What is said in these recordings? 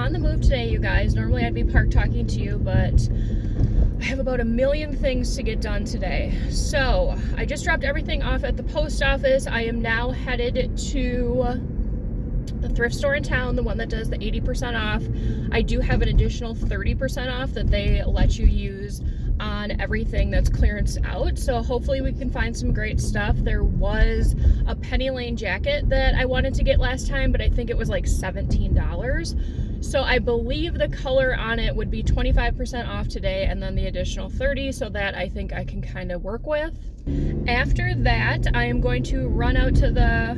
on the move today, you guys. Normally I'd be parked talking to you, but I have about a million things to get done today. So I just dropped everything off at the post office. I am now headed to the thrift store in town, the one that does the 80% off. I do have an additional 30% off that they let you use on everything that's clearance out. So hopefully we can find some great stuff. There was a Penny Lane jacket that I wanted to get last time, but I think it was like $17. So I believe the color on it would be 25% off today and then the additional 30, so that I think I can kind of work with. After that, I am going to run out to the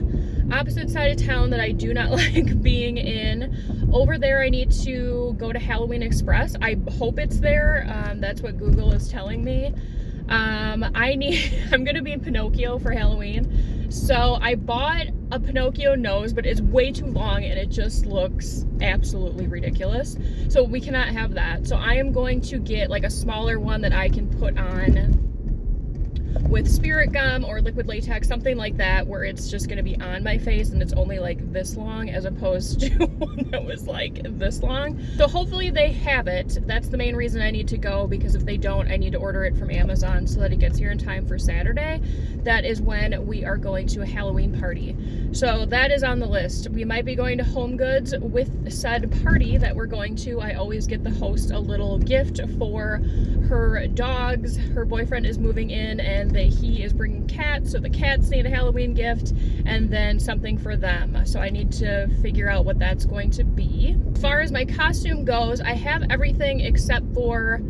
opposite side of town that I do not like being in. Over there I need to go to Halloween Express. I hope it's there. That's what Google is telling me. I'm gonna be in Pinocchio for Halloween. So I bought a Pinocchio nose, but it's way too long and it just looks absolutely ridiculous. So we cannot have that. So I am going to get like a smaller one that I can put on with spirit gum or liquid latex, something like that, where it's just going to be on my face and it's only like this long as opposed to one that was like this long. So hopefully they have it. That's the main reason I need to go, because if they don't, I need to order it from Amazon so that it gets here in time for Saturday. That is when we are going to a Halloween party. So that is on the list. We might be going to Home Goods with said party that we're going to. I always get the host a little gift for her dogs. Her boyfriend is moving in and he is bringing cats, so the cats need a Halloween gift and then something for them. So I need to figure out what that's going to be. As far as my costume goes, I have everything except for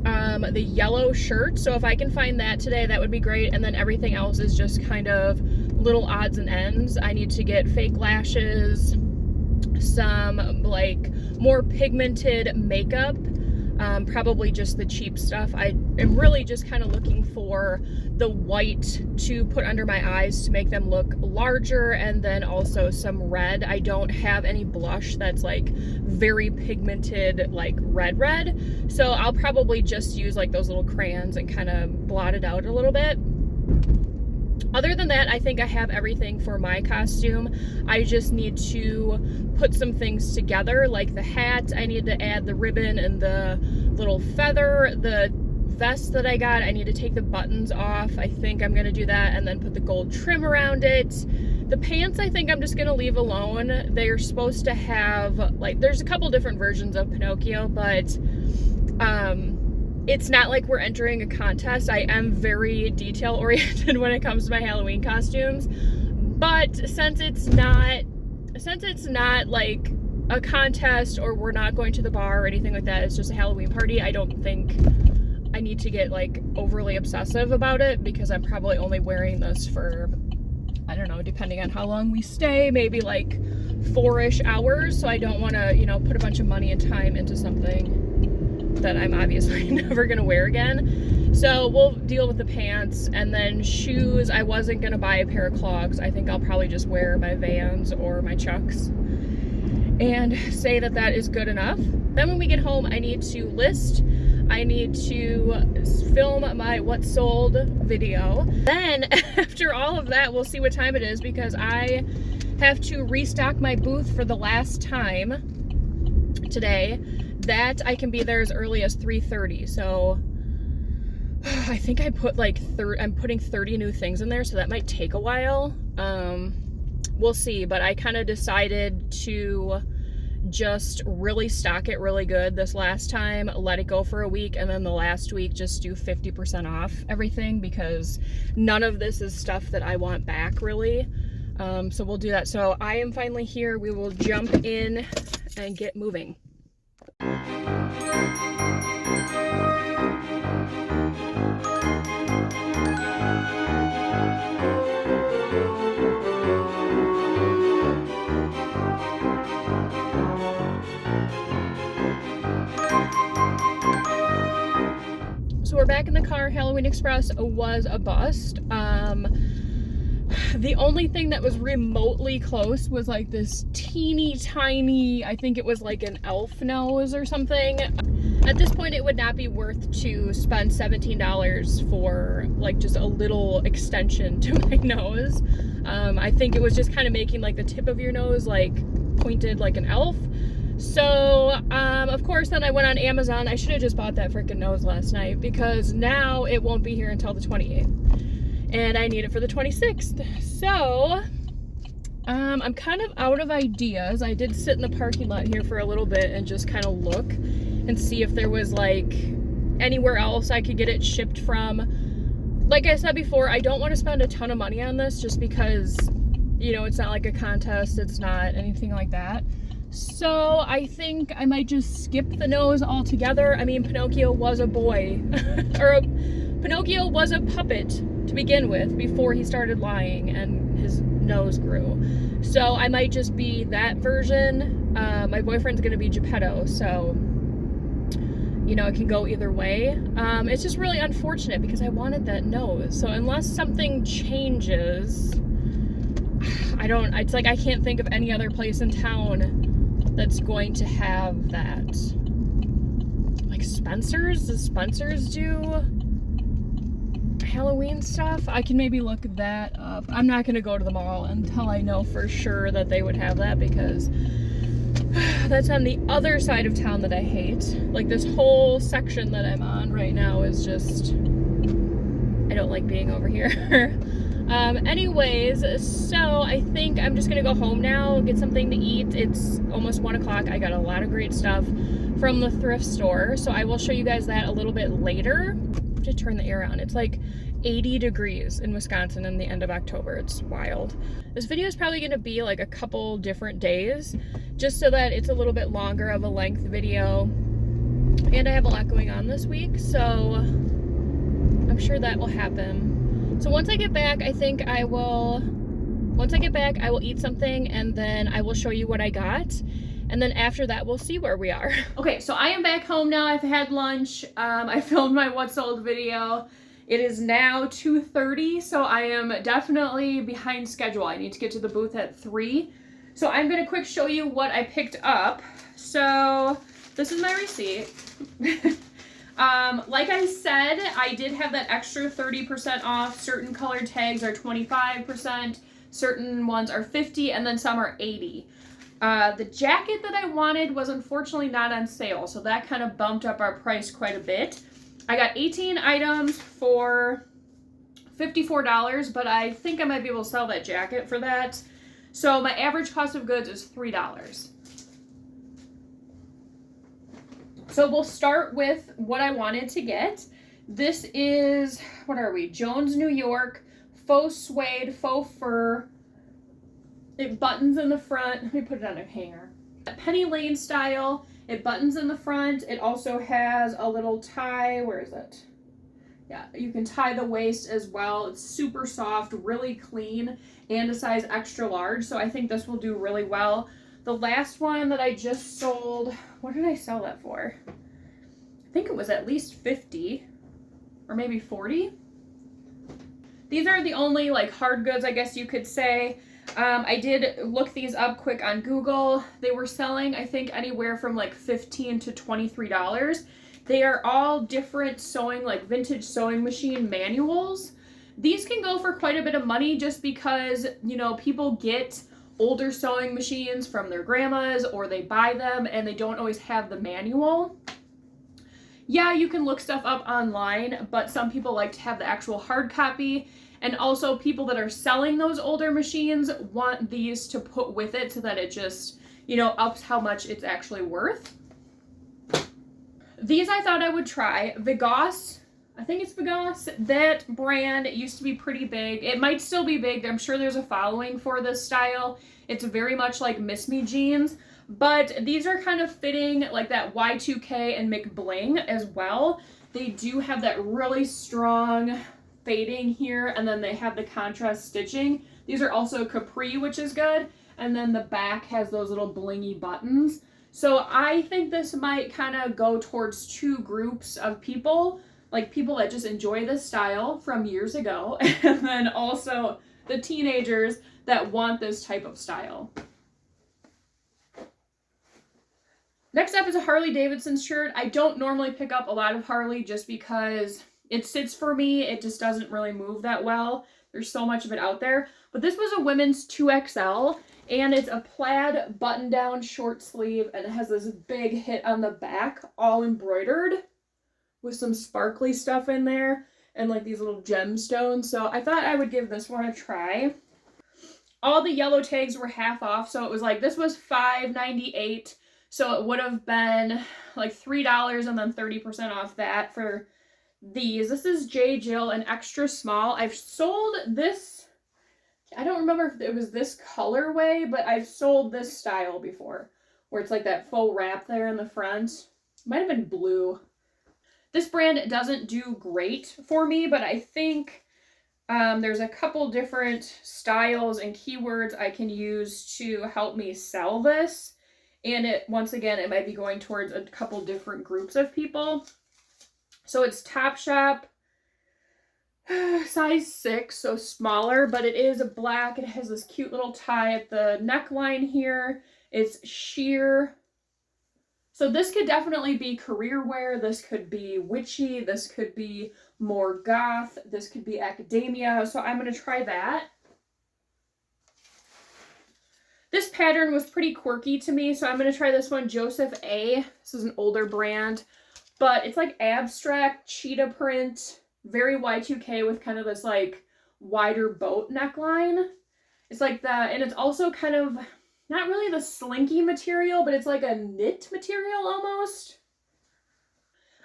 the yellow shirt. So if I can find that today, that would be great. And then everything else is just kind of little odds and ends. I need to get fake lashes, some like more pigmented makeup. Probably just the cheap stuff. I am really just kind of looking for the white to put under my eyes to make them look larger, and then also some red. I don't have any blush that's like very pigmented, like red. So I'll probably just use like those little crayons and kind of blot it out a little bit. Other than that, I think I have everything for my costume. I just need to put some things together, like the hat. I need to add the ribbon and the little feather. The vest that I got, I need to take the buttons off. I think I'm gonna do that and then put the gold trim around it. The pants, I think I'm just gonna leave alone. They're supposed to have, like, there's a couple different versions of Pinocchio, but it's not like we're entering a contest. I am very detail oriented when it comes to my Halloween costumes, but since it's not like a contest or we're not going to the bar or anything like that, it's just a Halloween party, I don't think I need to get like overly obsessive about it, because I'm probably only wearing this for, I don't know, depending on how long we stay, maybe like 4-ish hours. So I don't want to, put a bunch of money and time into something that I'm obviously never gonna wear again. So we'll deal with the pants. And then shoes, I wasn't gonna buy a pair of clogs. I think I'll probably just wear my Vans or my Chucks and say that that is good enough. Then when we get home, I need to list, I need to film my what sold video. Then after all of that, we'll see what time it is, because I have to restock my booth for the last time today. That I can be there as early as 3:30. So I think I put like I'm putting 30 new things in there, so that might take a while. We'll see, but I kind of decided to just really stock it really good this last time, let it go for a week, and then the last week just do 50% off everything, because none of this is stuff that I want back really. So we'll do that. So I am finally here. We will jump in and get moving. So we're back in the car. Halloween Express was a bust. The only thing that was remotely close was like this teeny tiny, I think it was like an elf nose or something. At this point, it would not be worth to spend $17 for like just a little extension to my nose. I think it was just kind of making like the tip of your nose like pointed like an elf. So, of course, then I went on Amazon. I should have just bought that freaking nose last night because now it won't be here until the 28th. And I need it for the 26th. So, I'm kind of out of ideas. I did sit in the parking lot here for a little bit and just kind of look and see if there was like anywhere else I could get it shipped from. Like I said before, I don't want to spend a ton of money on this just because, you know, it's not like a contest. It's not anything like that. So I think I might just skip the nose altogether. I mean, Pinocchio was a boy, Pinocchio was a puppet to begin with before he started lying and his nose grew. So I might just be that version. My boyfriend's gonna be Geppetto, so you know, it can go either way. It's just really unfortunate because I wanted that nose. So unless something changes, it's like I can't think of any other place in town that's going to have that. Like Spencer's? Does Spencer's do Halloween stuff? I can maybe look that up. I'm not gonna go to the mall until I know for sure that they would have that because that's on the other side of town that I hate. Like this whole section that I'm on right now is just, I don't like being over here. Anyways, so I think I'm just gonna go home now, get something to eat. It's almost 1 o'clock. I got a lot of great stuff from the thrift store, so I will show you guys that a little bit later. I have to turn the air on. It's like 80 degrees in Wisconsin in the end of October. It's wild. This video is probably gonna be like a couple different days, just so that it's a little bit longer of a length video. And I have a lot going on this week, so I'm sure that will happen. So once I get back, I will eat something and then I will show you what I got. And then after that, we'll see where we are. Okay, so I am back home now. I've had lunch. I filmed my What Sold video. It is now 2:30, so I am definitely behind schedule. I need to get to the booth at 3. So I'm gonna quick show you what I picked up. So this is my receipt. Like I said, I did have that extra 30% off. Certain color tags are 25%, certain ones are 50, and then some are 80. The jacket that I wanted was unfortunately not on sale, so that kind of bumped up our price quite a bit. I got 18 items for $54, but I think I might be able to sell that jacket for that. So my average cost of goods is $3. So we'll start with what I wanted to get. This is, what are we? Jones, New York, faux suede, faux fur. It buttons in the front. Let me put it on a hanger. Penny Lane style. It buttons in the front. It also has a little tie. Where is it? Yeah, you can tie the waist as well. It's super soft, really clean, and a size extra large. So I think this will do really well. The last one that I just sold, what did I sell that for? I think it was at least 50 or maybe 40. These are the only like hard goods, I guess you could say. I did look these up quick on Google. They were selling, I think, anywhere from like $15 to $23. They are all different sewing, like vintage sewing machine manuals. These can go for quite a bit of money just because, you know, people get older sewing machines from their grandmas or they buy them and they don't always have the manual. Yeah, you can look stuff up online, but some people like to have the actual hard copy. And also people that are selling those older machines want these to put with it so that it just, you know, ups how much it's actually worth. These I thought I would try. Vigos, I think it's Vigos. That brand, it used to be pretty big. It might still be big. I'm sure there's a following for this style. It's very much like Miss Me jeans. But these are kind of fitting like that Y2K and McBling as well. They do have that really strong fading here, and then they have the contrast stitching. These are also capri, which is good, and then the back has those little blingy buttons. So I think this might kind of go towards two groups of people, like people that just enjoy this style from years ago, and then also the teenagers that want this type of style. Next up is a Harley Davidson shirt. I don't normally pick up a lot of Harley just because It sits for me. It just doesn't really move that well. There's so much of it out there. But this was a women's 2XL, and it's a plaid button-down short sleeve, and it has this big hit on the back, all embroidered with some sparkly stuff in there and like these little gemstones. So I thought I would give this one a try. All the yellow tags were half off, so it was like, this was $5.98, so it would have been like $3 and then 30% off that for these. This is J. Jill, an extra small. I've sold this, I don't remember if it was this colorway, but I've sold this style before, where it's like that faux wrap there in the front. Might have been blue. This brand doesn't do great for me, but I think there's a couple different styles and keywords I can use to help me sell this. And once again, it might be going towards a couple different groups of people. So it's Topshop, size 6, so smaller, but it is black. It has this cute little tie at the neckline here. It's sheer. So this could definitely be career wear. This could be witchy. This could be more goth. This could be academia. So I'm going to try that. This pattern was pretty quirky to me, so I'm going to try this one, Joseph A. This is an older brand, but it's like abstract cheetah print, very Y2K with kind of this like wider boat neckline. It's like that, and it's also kind of not really the slinky material, but it's like a knit material almost.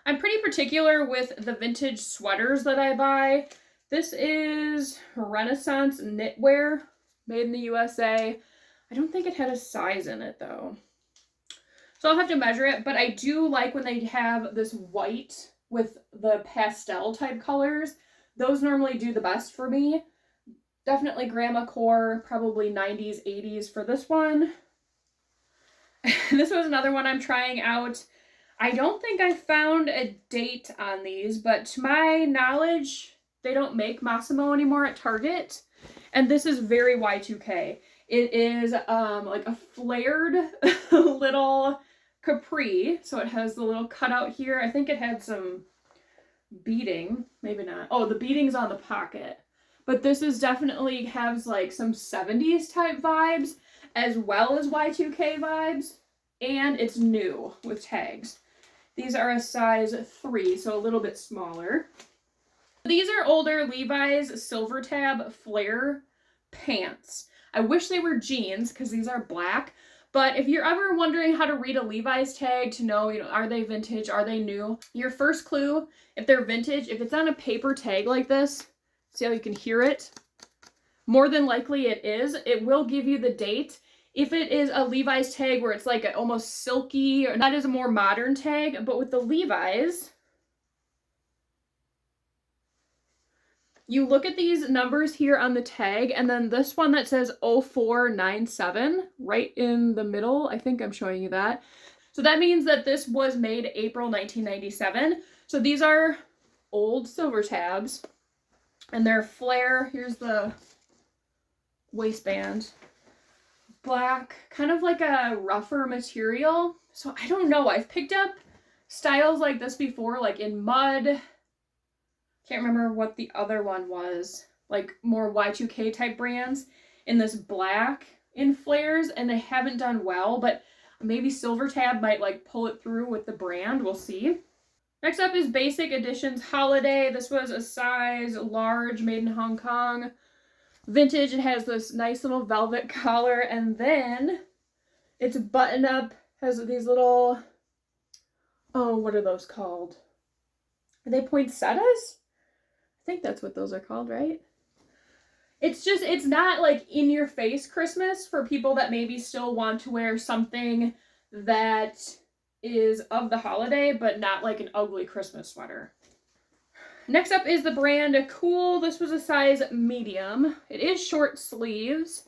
I'm pretty particular with the vintage sweaters that I buy. This is Renaissance knitwear, made in the USA. I don't think it had a size in it though, so I'll have to measure it, but I do like when they have this white with the pastel type colors. Those normally do the best for me. Definitely grandma core, probably 90s, 80s for this one. This was another one I'm trying out. I don't think I found a date on these, but to my knowledge, they don't make Massimo anymore at Target. And this is very Y2K. It is like a flared little capri. So it has the little cutout here. I think it had some beading, maybe not. Oh, the beading's on the pocket. But this is definitely has like some 70s type vibes as well as Y2K vibes. And it's new with tags. These are a size 3, so a little bit smaller. These are older Levi's Silver Tab flare pants. I wish they were jeans because these are black. But if you're ever wondering how to read a Levi's tag to know, are they vintage, are they new? Your first clue, if they're vintage, if it's on a paper tag like this, see how you can hear it? More than likely it is. It will give you the date. If it is a Levi's tag where it's like a almost silky, or that is a more modern tag, but with the Levi's, you look at these numbers here on the tag, and then this one that says 0497 right in the middle. I think I'm showing you that. So that means that this was made April 1997. So these are old silver tabs, and they're flare. Here's the waistband. Black, kind of like a rougher material. So I don't know. I've picked up styles like this before, like in mud. Can't remember what the other one was. Like more Y2K type brands in this black in flares, and they haven't done well, but maybe Silver Tab might like pull it through with the brand. We'll see. Next up is Basic Editions Holiday. This was a size large, made in Hong Kong. Vintage. It has this nice little velvet collar, and then it's button up, has these little, oh, what are those called? Are they poinsettias? I think that's what those are called, right? It's just, it's not like in your face Christmas for people that maybe still want to wear something that is of the holiday, but not like an ugly Christmas sweater. Next up is the brand Cool. This was a size medium. It is short sleeves,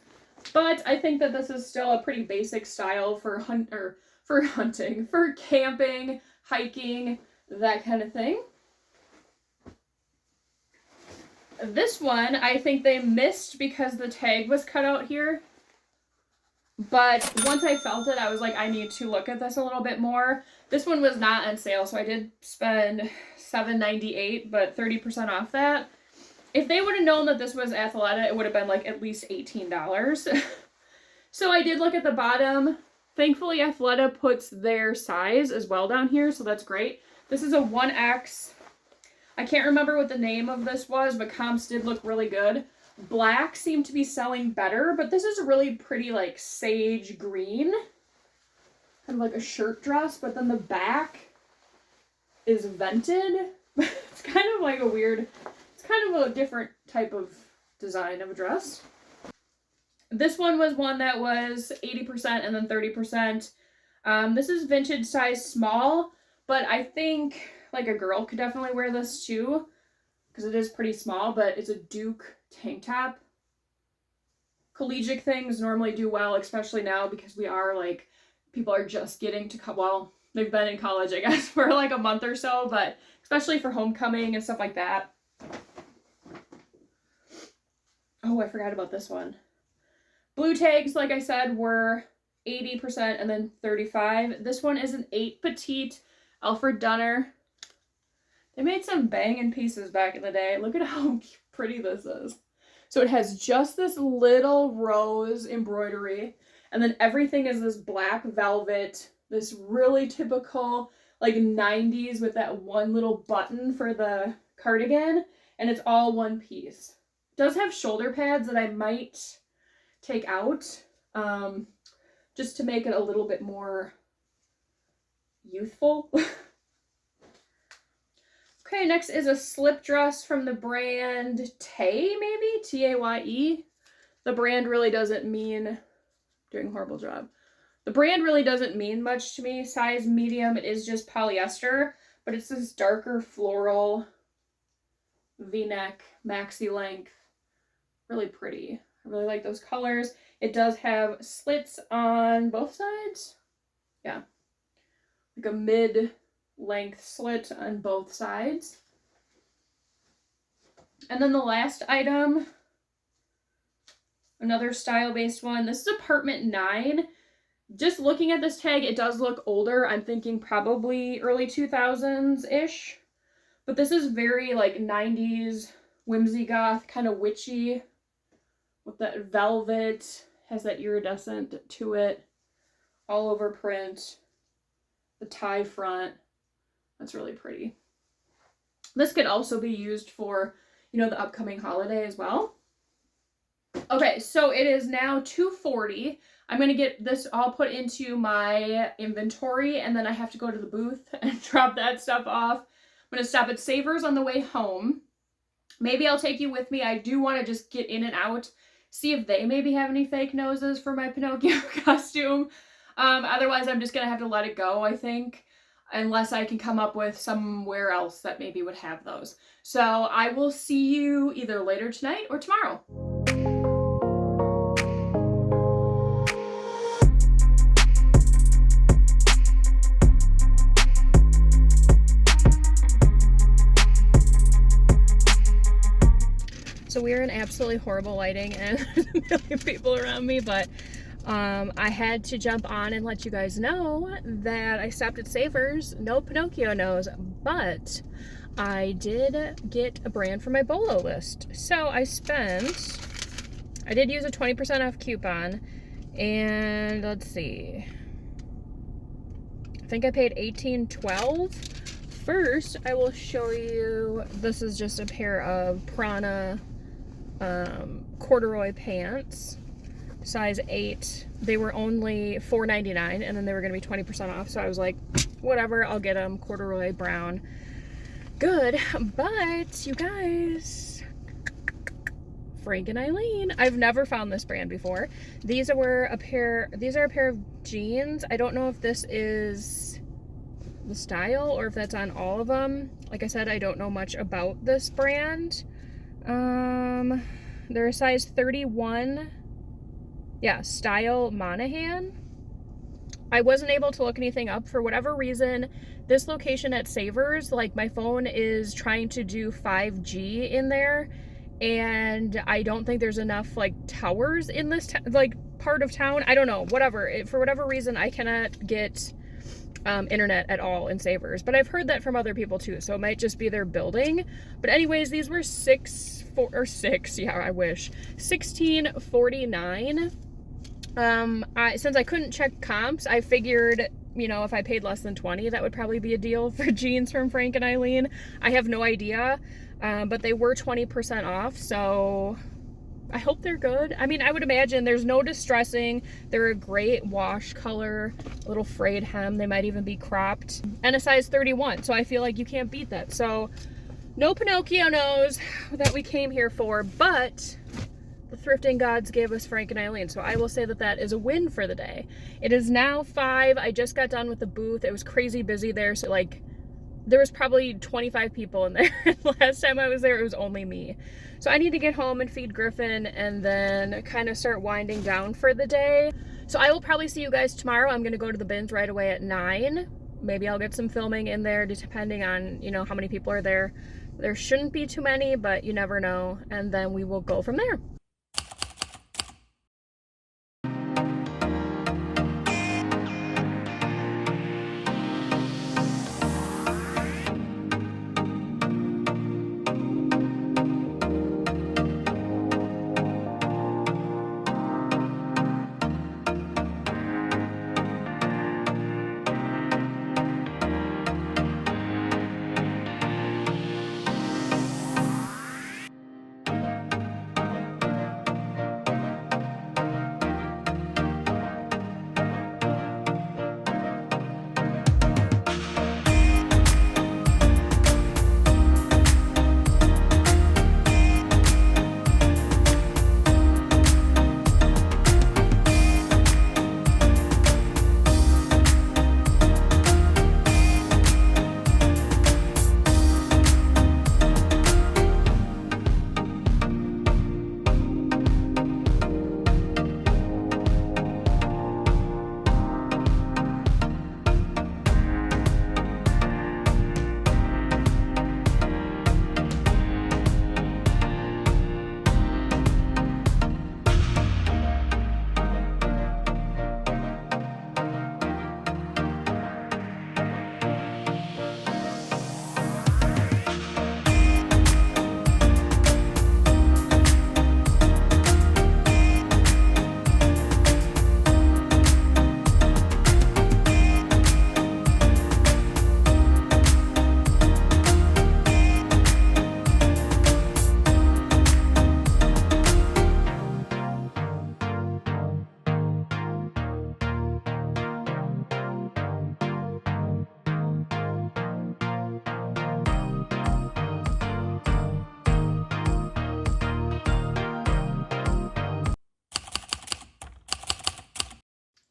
but I think that this is still a pretty basic style for hunting, for camping, hiking, that kind of thing. This one, I think they missed because the tag was cut out here. But once I felt it, I was like, I need to look at this a little bit more. This one was not on sale, so I did spend $7.98, but 30% off that. If they would have known that this was Athleta, it would have been like at least $18. So I did look at the bottom. Thankfully, Athleta puts their size as well down here, so that's great. This is a 1X. I can't remember what the name of this was, but comps did look really good. Black seemed to be selling better, but this is a really pretty like sage green. Kind of like a shirt dress, but then the back is vented. It's kind of like a weird, it's kind of a different type of design of a dress. This one was one that was 80% and then 30%. This is vintage size small, but I think like a girl could definitely wear this too, because it is pretty small, but it's a Duke tank top. Collegiate things normally do well, especially now because we are like, people are just getting to, well, they've been in college, I guess, for like a month or so, but especially for homecoming and stuff like that. Oh, I forgot about this one. Blue tags, like I said, were 80% and then 35%. This one is an 8 petite Alfred Dunner. They made some banging pieces back in the day. Look at how pretty this is. So it has just this little rose embroidery, and then everything is this black velvet, this really typical like 90s with that one little button for the cardigan, and it's all one piece. It does have shoulder pads that I might take out just to make it a little bit more youthful. Okay, next is a slip dress from the brand Tay, maybe? T-A-Y-E. The brand really doesn't mean, doing a horrible job. The brand really doesn't mean much to me. Size medium, it is just polyester, but it's this darker floral V-neck, maxi length. Really pretty. I really like those colors. It does have slits on both sides. Yeah. Like a mid-length slit on both sides. And then the last item, another style-based one. This is Apartment 9. Just looking at this tag, it does look older. I'm thinking probably early 2000s-ish. But this is very like 90s, whimsy goth, kind of witchy. With that velvet, has that iridescent to it, all over print, the tie front, that's really pretty. This could also be used for, you know, the upcoming holiday as well. Okay, so it is now 2:40. I'm going to get this all put into my inventory, and then I have to go to the booth and drop that stuff off. I'm going to stop at Savers on the way home. Maybe I'll take you with me. I do want to just get in and out, see if they maybe have any fake noses for my Pinocchio costume. Otherwise, I'm just going to have to let it go, I think, unless I can come up with somewhere else that maybe would have those. So I will see you either later tonight or tomorrow. So we're in absolutely horrible lighting and there's a million people around me, but I had to jump on and let you guys know that I stopped at Savers. No Pinocchio nose, but I did get a brand for my Bolo list. So I did use a 20% off coupon, and let's see, I think I paid $18.12. First, I will show you, this is just a pair of Prana corduroy pants, size 8. They were only $4.99, and then they were going to be 20% off, so I was like, whatever, I'll get them. Corduroy brown. Good, but you guys, Frank and Eileen, I've never found this brand before. These are a pair of jeans. I don't know if this is the style or if that's on all of them. Like I said, I don't know much about this brand. They're a size 31. Yeah, style Monahan. I wasn't able to look anything up for whatever reason. This location at Savers, like, my phone is trying to do 5G in there, and I don't think there's enough like towers in this like part of town. I don't know, whatever. For whatever reason, I cannot get internet at all in Savers, but I've heard that from other people too, so it might just be their building. But anyways, these were yeah, I wish, $16.49. Since I couldn't check comps, I figured, you know, if I paid less than 20, that would probably be a deal for jeans from Frank and Eileen. I have no idea, but they were 20% off, so I hope they're good. I mean, I would imagine there's no distressing. They're a great wash color, a little frayed hem. They might even be cropped, and a size 31, so I feel like you can't beat that. So no Pinocchio knows that we came here for, but the thrifting gods gave us Frank and Eileen, so I will say that that is a win for the day. It is now 5. I just got done with the booth. It was crazy busy there, so like there was probably 25 people in there. Last time I was there, it was only me. So I need to get home and feed Griffin and then kind of start winding down for the day. So I will probably see you guys tomorrow. I'm going to go to the bins right away at 9. Maybe I'll get some filming in there depending on, you know, how many people are there. There shouldn't be too many, but you never know. And then we will go from there.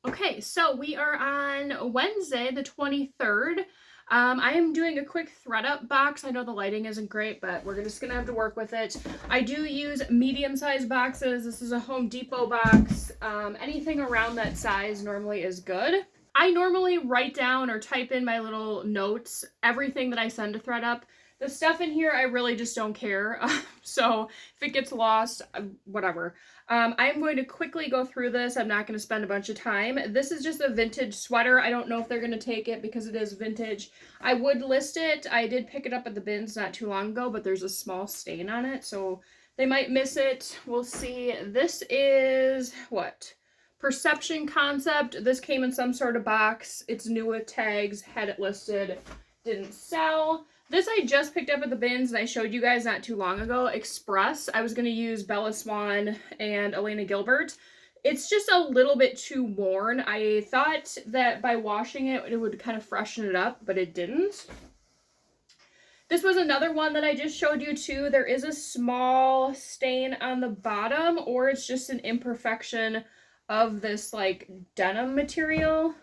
Okay, so we are on Wednesday, the 23rd. I am doing a quick ThreadUp box. I know the lighting isn't great, but we're just gonna have to work with it. I do use medium-sized boxes. This is a Home Depot box. Anything around that size normally is good. I normally write down or type in my little notes, everything that I send to ThreadUp. The stuff in here, I really just don't care. So if it gets lost, whatever. I'm going to quickly go through this. I'm not going to spend a bunch of time. This is just a vintage sweater. I don't know if they're going to take it because it is vintage. I would list it. I did pick it up at the bins not too long ago, but there's a small stain on it, so they might miss it. We'll see. This is what? Perception Concept. This came in some sort of box. It's new with tags. Had it listed. Didn't sell. This I just picked up at the bins and I showed you guys not too long ago. Express. I was going to use Bella Swan and Elena Gilbert. It's just a little bit too worn. I thought that by washing it, it would kind of freshen it up, but it didn't. This was another one that I just showed you too. There is a small stain on the bottom, or it's just an imperfection of this like denim material.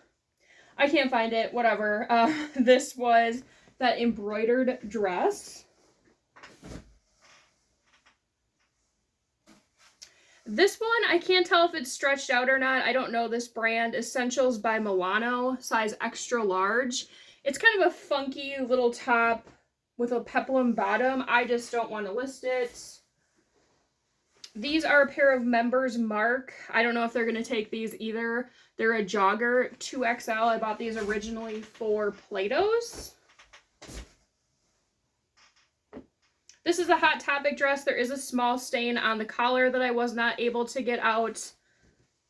I can't find it, whatever. This was that embroidered dress. This one, I can't tell if it's stretched out or not. I don't know this brand. Essentials by Milano, size extra large. It's kind of a funky little top with a peplum bottom. I just don't want to list it. These are a pair of Members Mark. I don't know if they're going to take these either. They're a jogger 2XL. I bought these originally for Play-Dohs. This is a Hot Topic dress. There is a small stain on the collar that I was not able to get out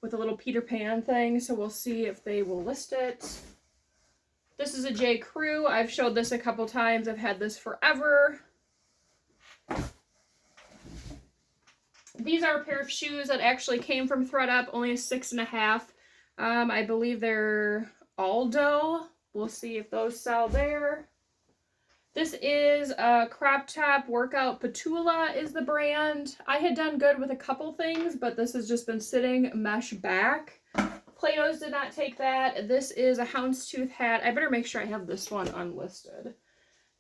with a little Peter Pan thing, so we'll see if they will list it. This is a J. Crew. I've showed this a couple times. I've had this forever. These are a pair of shoes that actually came from ThreadUp, only a 6.5. I believe they're Aldo. We'll see if those sell there. This is a crop top workout. Petula is the brand. I had done good with a couple things, but this has just been sitting mesh back. Play-Dohs did not take that. This is a houndstooth hat. I better make sure I have this one unlisted.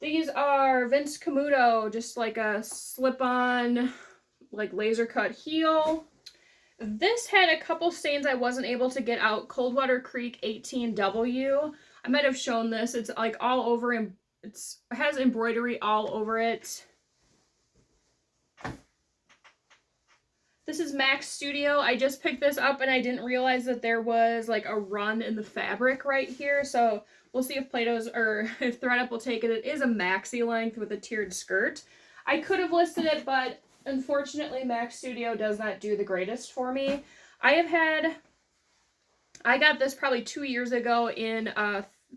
These are Vince Camuto, just like a slip-on, like laser cut heel. This had a couple stains I wasn't able to get out. Coldwater Creek 18W. I might have shown this. It's like all over and it has embroidery all over it. This is Max Studio. I just picked this up and I didn't realize that there was like a run in the fabric right here. So we'll see if Play-Dohs or if ThreadUp will take it. It is a maxi length with a tiered skirt. I could have listed it, but unfortunately Max Studio does not do the greatest for me. I got this probably 2 years ago in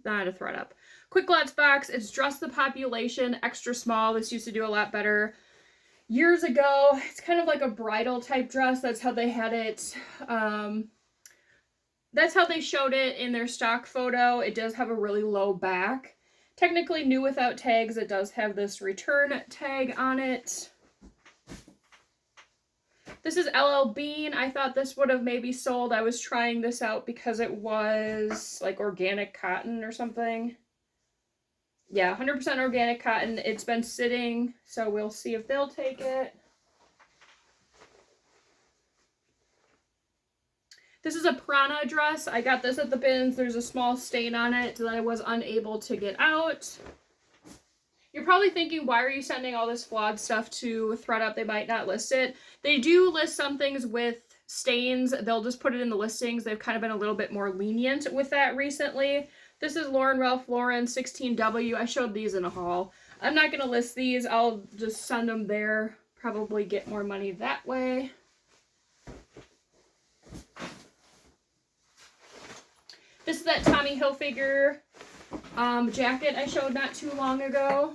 not a ThreadUp. Quick Lots box. It's Dress the Population, extra small. This used to do a lot better years ago. It's kind of like a bridal type dress. That's how they had it. That's how they showed it in their stock photo. It does have a really low back. Technically new without tags. It does have this return tag on it. This is LL Bean. I thought this would have maybe sold. I was trying this out because it was like organic cotton or something. Yeah, 100% organic cotton. It's been sitting, so we'll see if they'll take it. This is a Prana dress. I got this at the bins. There's a small stain on it that I was unable to get out. You're probably thinking, why are you sending all this flawed stuff to ThreadUp? They might not list it. They do list some things with stains. They'll just put it in the listings. They've kind of been a little bit more lenient with that recently. This is Lauren Ralph Lauren 16W. I showed these in a haul. I'm not going to list these. I'll just send them there. Probably get more money that way. This is that Tommy Hilfiger jacket I showed not too long ago.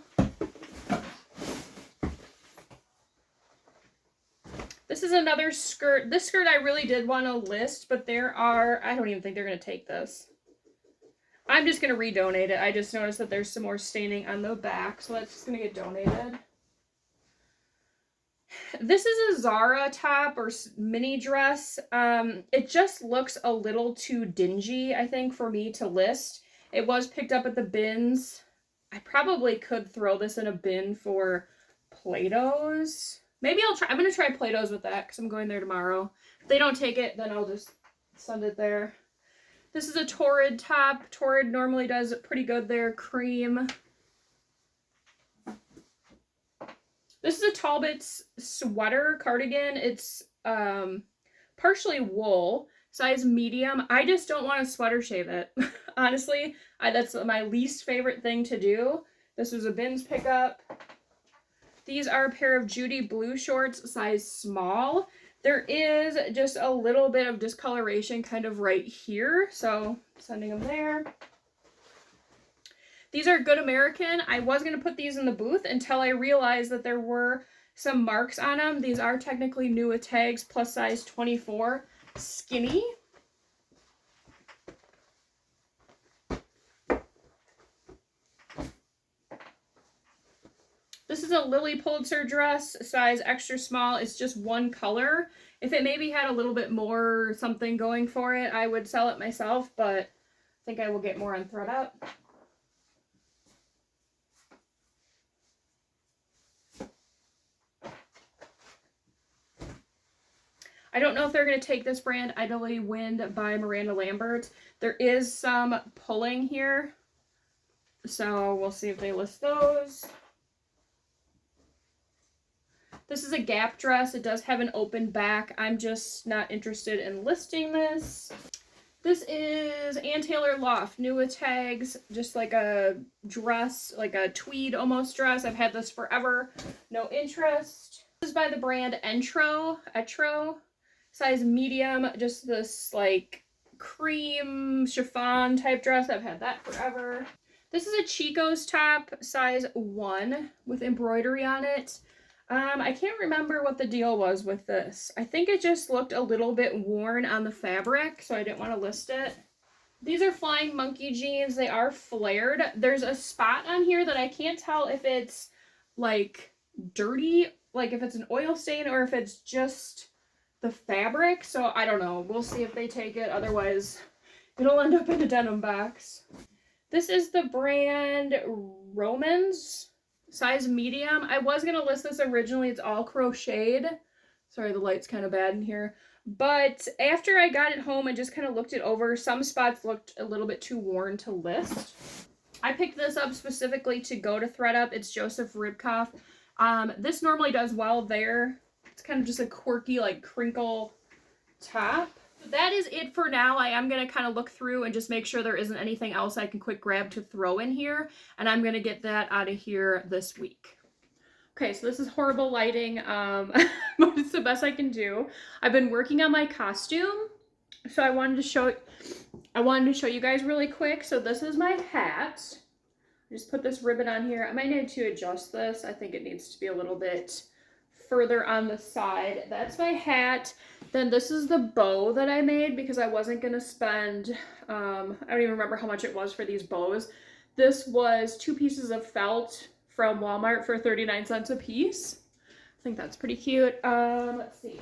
This is another skirt. This skirt I really did want to list, but I don't even think they're going to take this. I'm just going to redonate it. I just noticed that there's some more staining on the back, so that's just going to get donated. This is a Zara top or mini dress. It just looks a little too dingy, I think, for me to list. It was picked up at the bins. I probably could throw this in a bin for Play-Dohs. Maybe I'm going to try Play-Dohs with that because I'm going there tomorrow. If they don't take it, then I'll just send it there. This is a Torrid top. Torrid normally does pretty good there. Cream. This is a Talbot's sweater cardigan. It's partially wool, size medium. I just don't want to sweater shave it. Honestly, that's my least favorite thing to do. This was a bins pickup. These are a pair of Judy blue shorts, size small. There is just a little bit of discoloration kind of right here, so sending them there. These are Good American. I was going to put these in the booth until I realized that there were some marks on them. These are technically new with tags, plus size 24, skinny. This is a Lily Pulitzer dress, size extra small. It's just one color. If it maybe had a little bit more something going for it, I would sell it myself, but I think I will get more on ThreadUp. I don't know if they're going to take this brand, Idly Wind by Miranda Lambert. There is some pulling here, so we'll see if they list those. This is a Gap dress. It does have an open back. I'm just not interested in listing this. This is Ann Taylor Loft, new with tags, just like a dress, like a tweed almost dress. I've had this forever, no interest. This is by the brand Etro, size medium, just this like cream chiffon type dress. I've had that forever. This is a Chico's top, size 1 with embroidery on it. I can't remember what the deal was with this. I think it just looked a little bit worn on the fabric, so I didn't want to list it. These are Flying Monkey jeans. They are flared. There's a spot on here that I can't tell if it's like dirty, like if it's an oil stain or if it's just the fabric. So I don't know. We'll see if they take it. Otherwise, it'll end up in a denim box. This is the brand Romans, size medium. I was going to list this originally. It's all crocheted. Sorry, the light's kind of bad in here. But after I got it home and just kind of looked it over, some spots looked a little bit too worn to list. I picked this up specifically to go to ThreadUp. It's Joseph Ribkoff. This normally does well there. It's kind of just a quirky, like, crinkle top. That is it for now. I am going to kind of look through and just make sure there isn't anything else I can quick grab to throw in here. And I'm going to get that out of here this week. Okay, so this is horrible lighting, but it's the best I can do. I've been working on my costume, so I wanted to show you guys really quick. So this is my hat. Just put this ribbon on here. I might need to adjust this. I think it needs to be a little bit further on the side. That's my hat. Then this is the bow that I made because I wasn't going to spend, I don't even remember how much it was for these bows. This was 2 pieces of felt from Walmart for 39 cents a piece. I think that's pretty cute. Let's see.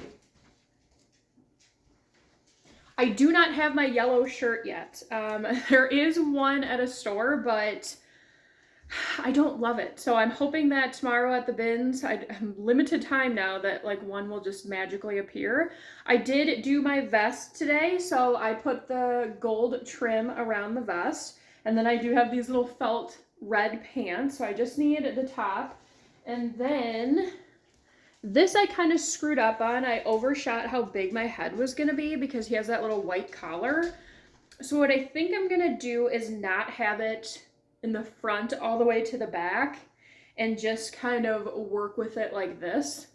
I do not have my yellow shirt yet. There is one at a store, but I don't love it. So I'm hoping that tomorrow at the bins, I'm limited time now that like one will just magically appear. I did do my vest today, so I put the gold trim around the vest. And then I do have these little felt red pants, so I just need the top. And then this I kind of screwed up on. I overshot how big my head was going to be because he has that little white collar. So what I think I'm going to do is not have it in the front all the way to the back and just kind of work with it like this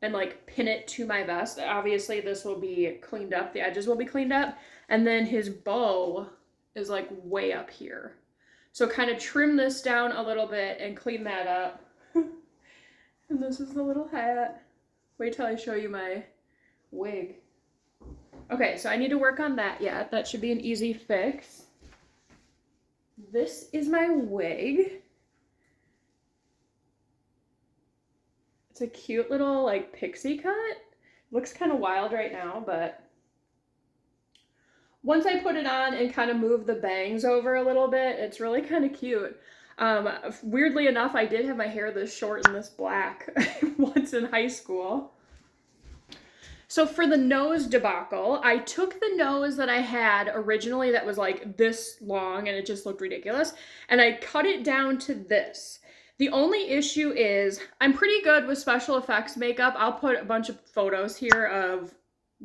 and like pin it to my vest. Obviously this will be cleaned up, the edges will be cleaned up, and then his bow is like way up here. So kind of trim this down a little bit and clean that up. And this is the little hat. Wait till I show you my wig. Okay, so I need to work on that yet. That should be an easy fix. This is my wig. It's a cute little like pixie cut. Looks kind of wild right now, but once I put it on and kind of move the bangs over a little bit, it's really kind of cute. Weirdly enough, I did have my hair this short and this black once in high school. So for the nose debacle, I took the nose that I had originally that was like this long and it just looked ridiculous, and I cut it down to this. The only issue is I'm pretty good with special effects makeup. I'll put a bunch of photos here of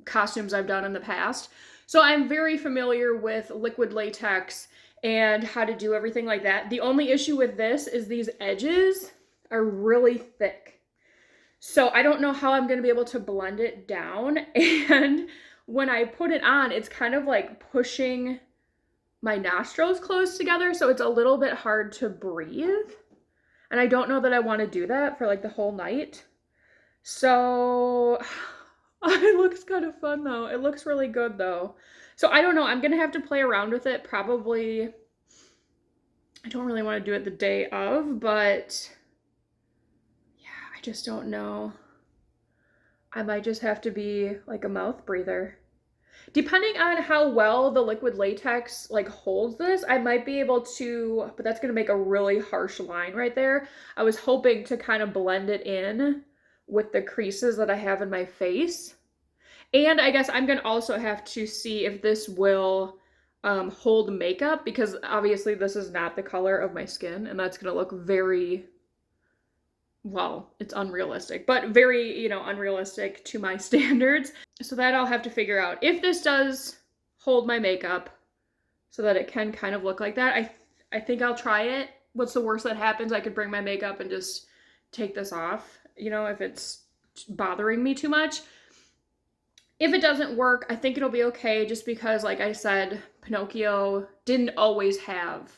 costumes I've done in the past. So I'm very familiar with liquid latex and how to do everything like that. The only issue with this is these edges are really thick. So I don't know how I'm going to be able to blend it down. And when I put it on, it's kind of like pushing my nostrils close together. So it's a little bit hard to breathe. And I don't know that I want to do that for like the whole night. So it looks kind of fun though. It looks really good though. So I don't know. I'm going to have to play around with it. Probably, I don't really want to do it the day of, but I just don't know. I might just have to be like a mouth breather. Depending on how well the liquid latex like holds this, I might be able to, but that's going to make a really harsh line right there. I was hoping to kind of blend it in with the creases that I have in my face. And I guess I'm going to also have to see if this will hold makeup, because obviously this is not the color of my skin and that's going to look very well, it's unrealistic, but very, you know, unrealistic to my standards. So that I'll have to figure out. If this does hold my makeup so that it can kind of look like that, I think I'll try it. What's the worst that happens? I could bring my makeup and just take this off, you know, if it's bothering me too much. If it doesn't work, I think it'll be okay, just because, like I said, Pinocchio didn't always have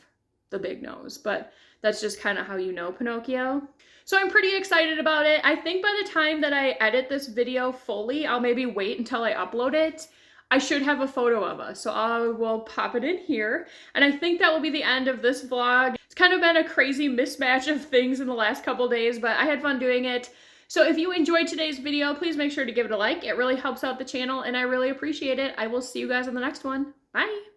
the big nose, but that's just kind of how you know Pinocchio. So I'm pretty excited about it. I think by the time that I edit this video fully, I'll maybe wait until I upload it. I should have a photo of us, so I will pop it in here. And I think that will be the end of this vlog. It's kind of been a crazy mismatch of things in the last couple days, but I had fun doing it. So if you enjoyed today's video, please make sure to give it a like. It really helps out the channel, and I really appreciate it. I will see you guys in the next one. Bye!